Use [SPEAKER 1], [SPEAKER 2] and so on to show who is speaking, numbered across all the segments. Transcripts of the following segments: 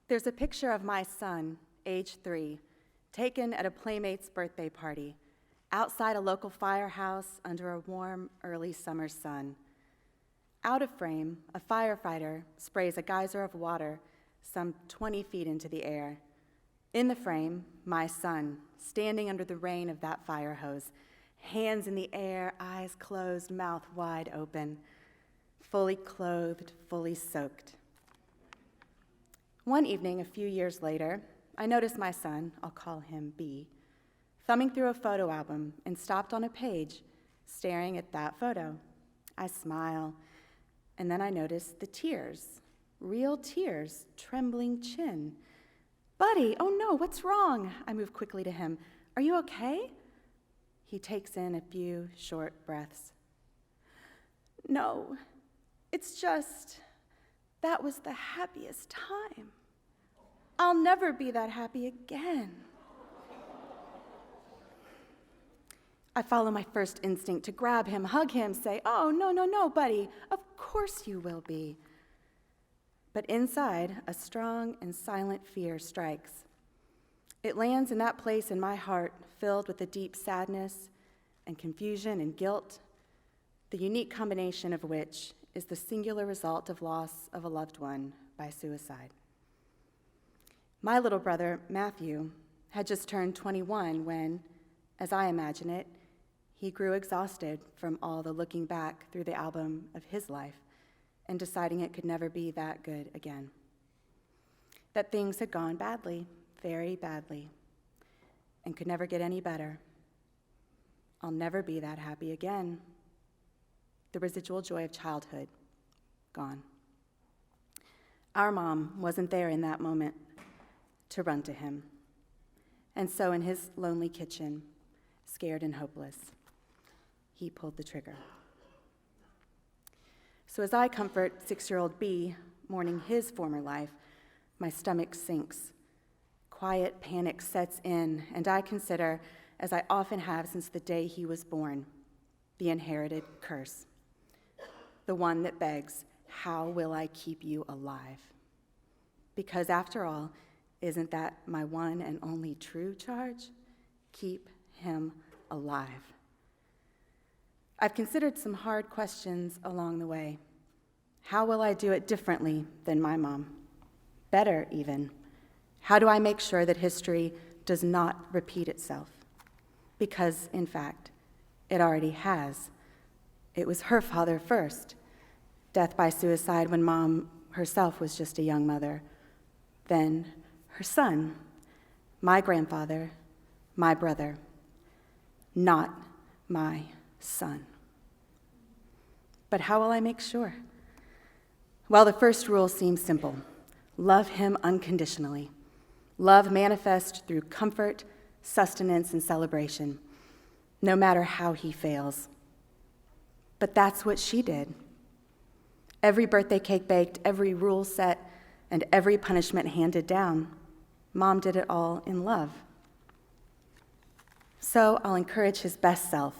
[SPEAKER 1] There's a picture of my son, age 3, taken at a playmate's birthday party, outside a local firehouse under a warm, early summer sun. Out of frame, a firefighter sprays a geyser of water some 20 feet into the air. In the frame, my son, standing under the rain of that fire hose, hands in the air, eyes closed, mouth wide open, fully clothed, fully soaked. One evening, a few years later, I noticed my son, I'll call him B, thumbing through a photo album and stopped on a page, staring at that photo. I smile, and then I noticed the tears, real tears, trembling chin. Buddy, oh no, what's wrong? I move quickly to him. Are you okay? He takes in a few short breaths. No, it's just, that was the happiest time. I'll never be that happy again. I follow my first instinct to grab him, hug him, say, oh, no, buddy, of course you will be. But inside, a strong and silent fear strikes. It lands in that place in my heart filled with a deep sadness and confusion and guilt, the unique combination of which is the singular result of loss of a loved one by suicide. My little brother, Matthew, had just turned 21 when, as I imagine it, he grew exhausted from all the looking back through the album of his life and deciding it could never be that good again. That things had gone badly, very badly, and could never get any better. I'll never be that happy again. The residual joy of childhood, gone. Our mom wasn't there in that moment to run to him. And so in his lonely kitchen, scared and hopeless, he pulled the trigger. So as I comfort 6-year-old B, mourning his former life, my stomach sinks. Quiet panic sets in, and I consider, as I often have since the day he was born, the inherited curse. The one that begs, how will I keep you alive? Because after all, isn't that my one and only true charge? Keep him alive. I've considered some hard questions along the way. How will I do it differently than my mom? Better, even. How do I make sure that history does not repeat itself? Because, in fact, it already has. It was her father first. Death by suicide when Mom herself was just a young mother. Then her son, my grandfather, my brother. Not my son. But how will I make sure? Well, the first rule seems simple. Love him unconditionally. Love manifest through comfort, sustenance, and celebration, no matter how he fails. But that's what she did. Every birthday cake baked, every rule set, and every punishment handed down, Mom did it all in love. So I'll encourage his best self.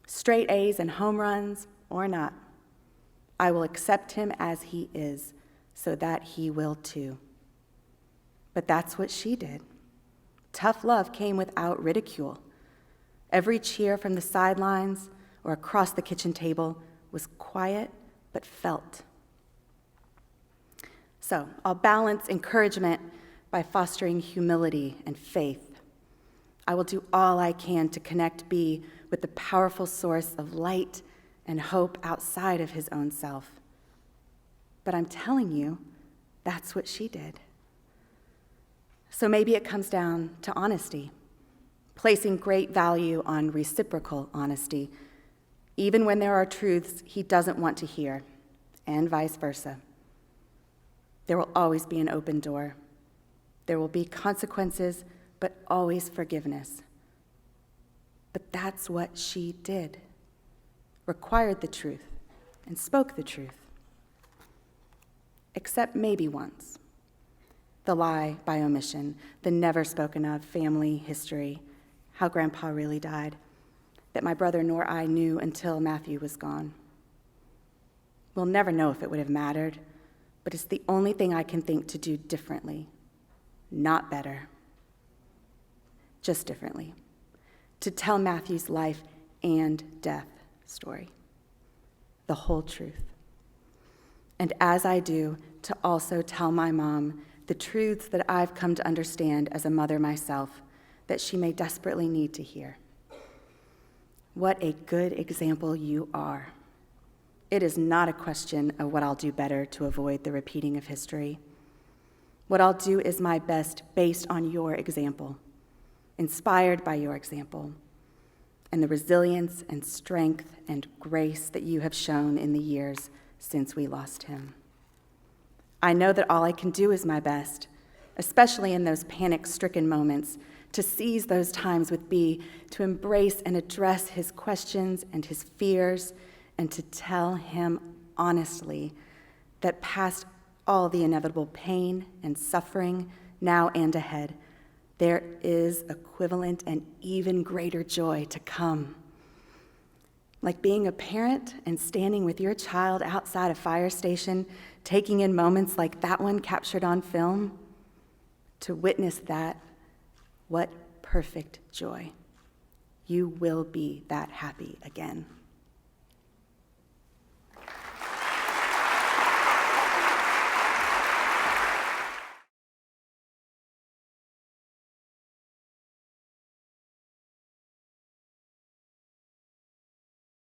[SPEAKER 1] Straight A's and home runs or not, I will accept him as he is so that he will too. But that's what she did. Tough love came without ridicule. Every cheer from the sidelines or across the kitchen table was quiet but felt. So I'll balance encouragement by fostering humility and faith. I will do all I can to connect B with the powerful source of light and hope outside of his own self. But I'm telling you, that's what she did. So maybe it comes down to honesty, placing great value on reciprocal honesty, even when there are truths he doesn't want to hear, and vice versa. There will always be an open door. There will be consequences, but always forgiveness. But that's what she did. Required the truth and spoke the truth. Except maybe once. The lie by omission, the never spoken of family history, how Grandpa really died, that my brother nor I knew until Matthew was gone. We'll never know if it would have mattered, but it's the only thing I can think to do differently, not better, just differently, to tell Matthew's life and death story, the whole truth. And as I do, to also tell my mom the truths that I've come to understand as a mother myself that she may desperately need to hear. What a good example you are. It is not a question of what I'll do better to avoid the repeating of history. What I'll do is my best based on your example, inspired by your example, and the resilience and strength and grace that you have shown in the years since we lost him. I know that all I can do is my best, especially in those panic-stricken moments, to seize those times with B, to embrace and address his questions and his fears, and to tell him honestly that past all the inevitable pain and suffering, now and ahead, there is equivalent and even greater joy to come. Like being a parent and standing with your child outside a fire station, taking in moments like that one captured on film, to witness that, what perfect joy. You will be that happy again.